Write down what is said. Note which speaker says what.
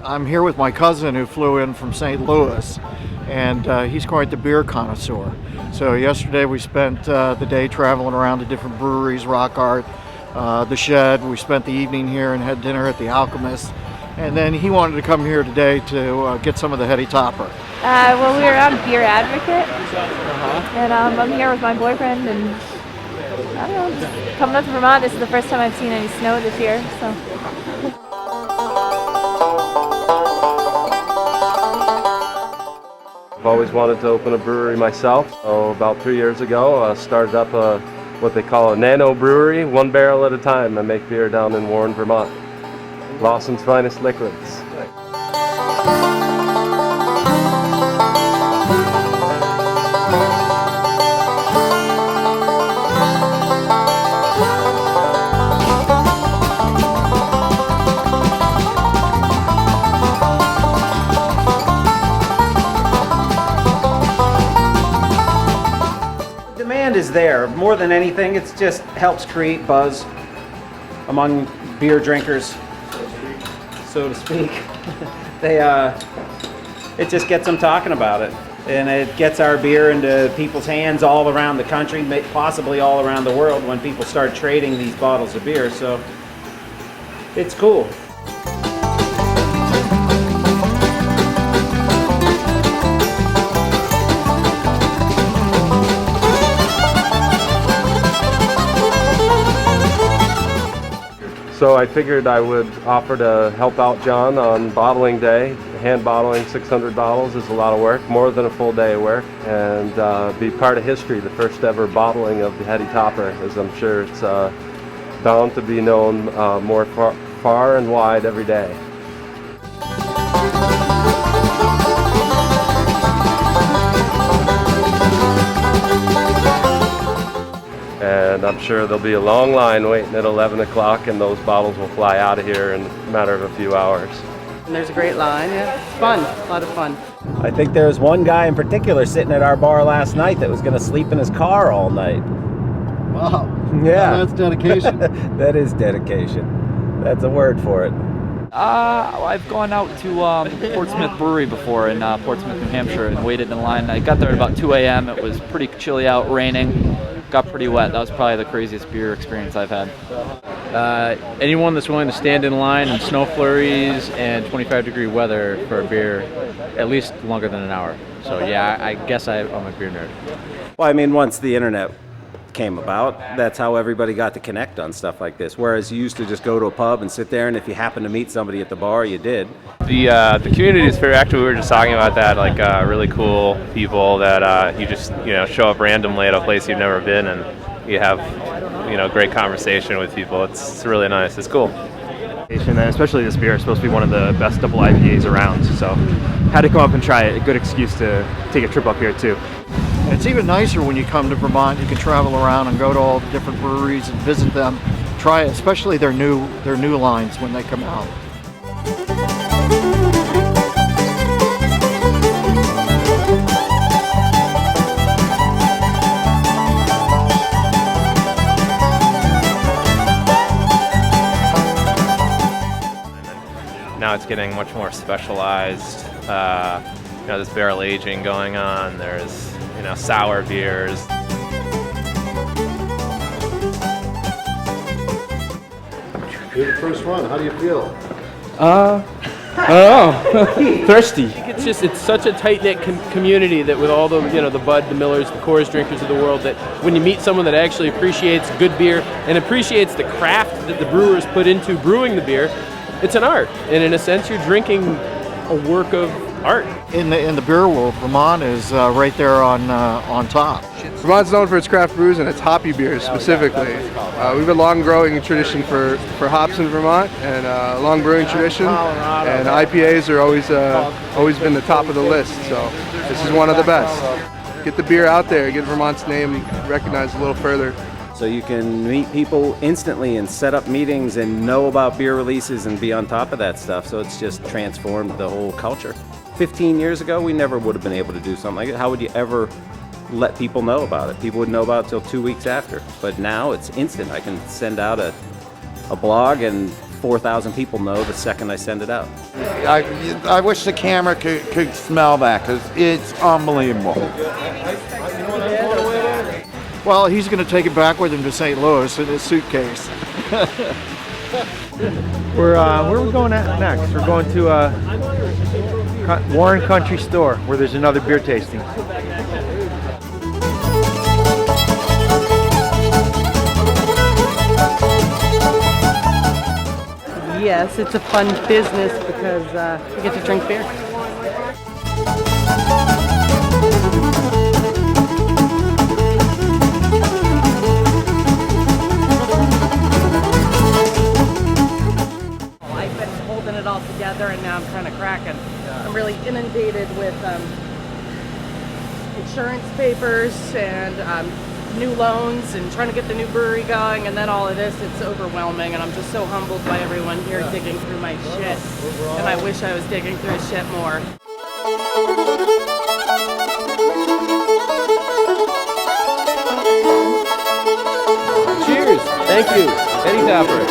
Speaker 1: I'm here with my cousin who flew in from St. Louis, and he's quite the beer connoisseur. So yesterday we spent the day traveling around to different breweries, Rock Art, the Shed. We spent the evening here and had dinner at the Alchemist. And then he wanted to come here today to get some of the Heady Topper.
Speaker 2: Well, we were on Beer Advocate, and I'm here with my boyfriend, and I don't know, just coming up to Vermont. This is the first time I've seen any snow this year, so.
Speaker 3: I've always wanted to open a brewery myself. So about 3 years ago, I started up what they call a Nano brewery, 1 barrel at a time. I make beer down in Warren, Vermont. Lawson's finest liquids.
Speaker 4: Demand is there. More than anything, it just helps create buzz among beer drinkers, so to speak. It just gets them talking about it, and it gets our beer into people's hands all around the country, possibly all around the world when people start trading these bottles of beer. So it's cool.
Speaker 3: So I figured I would offer to help out John on bottling day. Hand bottling 600 bottles is a lot of work, more than a full day of work, and be part of history, the first ever bottling of the Heady Topper, as I'm sure it's bound to be known more far and wide every day. And I'm sure there'll be a long line waiting at 11 o'clock, and those bottles will fly out of here in a matter of a few hours.
Speaker 5: And there's a great line, yeah. It's fun, a lot of fun.
Speaker 4: I think there was one guy in particular sitting at our bar last night that was going to sleep in his car all night.
Speaker 1: Wow.
Speaker 4: Yeah.
Speaker 1: That's dedication.
Speaker 4: That is dedication. That's a word for it.
Speaker 6: I've gone out to Portsmouth Brewery before in Portsmouth, New Hampshire, and waited in line. I got there at about 2 a.m. It was pretty chilly out, raining. Got pretty wet. That was probably the craziest beer experience I've had.
Speaker 7: Anyone that's willing to stand in line in snow flurries and 25-degree weather for a beer, at least longer than an hour. So yeah, I guess I'm a beer nerd.
Speaker 4: Well, I mean, once the internet came about, that's how everybody got to connect on stuff like this. Whereas you used to just go to a pub and sit there, and if you happened to meet somebody at the bar, you did.
Speaker 8: The community is very active. We were just talking about that, like really cool people that you just show up randomly at a place you've never been, and you have great conversation with people. It's really nice. It's cool.
Speaker 9: And especially this beer is supposed to be one of the best double IPAs around, so had to come up and try it. A good excuse to take a trip up here too.
Speaker 1: It's even nicer when you come to Vermont. You can travel around and go to all the different breweries and visit them. Try it, especially their new lines when they come out.
Speaker 8: Now it's getting much more specialized. There's barrel aging going on. There's sour beers.
Speaker 10: You're the first one. How do you feel?
Speaker 11: I don't know. Thirsty. It's such a tight-knit community that with all the the Bud, the Millers, the Coors drinkers of the world, that when you meet someone that actually appreciates good beer and appreciates the craft that the brewers put into brewing the beer, it's an art. And in a sense, you're drinking a work of art.
Speaker 1: In the beer world, Vermont is right there on top.
Speaker 12: Vermont's known for its craft brews and its hoppy beers specifically. We have a long growing tradition for hops in Vermont, and a long brewing tradition, and IPAs are always been the top of the list, so this is one of the best. Get the beer out there, get Vermont's name recognized a little further.
Speaker 4: So you can meet people instantly and set up meetings and know about beer releases and be on top of that stuff, so it's just transformed the whole culture. 15 years ago, we never would have been able to do something like it. How would you ever let people know about it? People would know about it till 2 weeks after. But now it's instant. I can send out a blog, and 4,000 people know the second I send it out.
Speaker 13: I wish the camera could smell that because it's unbelievable.
Speaker 1: Well, he's going to take it back with him to St. Louis in his suitcase.
Speaker 14: Where are we going at next? We're going to Warren Country Store, where there's another beer tasting.
Speaker 5: Yes, it's a fun business because you get to drink beer. I've been holding it all together and now I'm kind of cracking. I'm really inundated with insurance papers and new loans and trying to get the new brewery going, and then all of this, it's overwhelming, and I'm just so humbled by everyone here digging through my shit, and I wish I was digging through shit more.
Speaker 11: Cheers! Thank you. Heady Topper.